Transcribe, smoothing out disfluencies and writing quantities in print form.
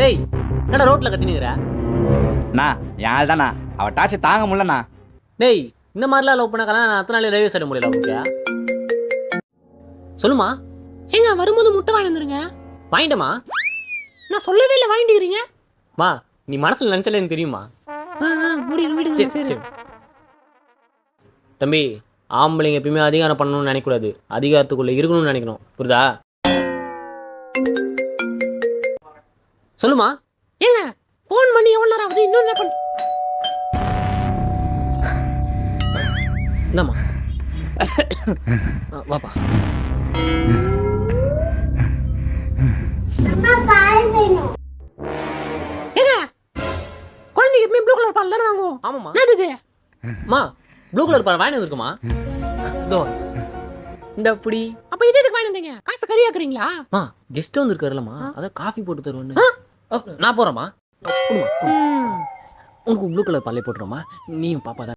டேய் என்னடா ரோட்ல கத்தினுக்கிற? நான் என் ஆள் தானா, அவள் டார்ச்சர் தாங்க முடியலண்ணா. டேய் இந்த மாதிரிலாம் லவ் பண்ண நான் அத்தனை நாள் ரயில்வே சைடு முடியல ஓகே சொல்லுமா. ஏங்க வரும்போது முட்டை வாங்கி வந்துருங்க. வாங்கிட்டமா? நான் சொல்லவே இல்லை வாங்கிட்டுக்கிறீங்க. மா நீ மனசுல நினைச்சாலே எனக்கு தெரியுமா. விடுங்க சரி சரி தம்பி, ஆம்பளைங்க எப்பயுமே அதிகாரம் பண்ணணும்னு நினைக்கக்கூடாது, அதிகாரத்துக்குள்ள இருக்கணும்னு நினைக்கணும், புரியுதா? சொல்லுமா. ஏங்க ஃபோன் பண்ணி எவ்வளோ நேரம் ஆகுது? இன்னும் என்ன பண்ண? என்னம்மா வாப்பா. ஏங்க குழந்தைக்கு எப்பவுமே ப்ளூ கலர் பால் தானே வாங்குவோம். ஆமாம்மா. என்னது இது? மா ப்ளூ கலர் பாரு வாங்கி இருக்குமா? இதோ இந்த அப்படி. அப்ப இது எதுக்கு வாங்கி வந்தீங்க? காசு கறியாக்குறீங்களா? மா கெஸ்ட் வந்து இருக்காருல்லம்மா, அதான் காஃபி போட்டு தருவேன்னு. நான் போறேம்மா. கொடுமா, உனக்கு ப்ளூ கலர் பாலே போட்டுறோமா, நீயும் பாப்பா தான்.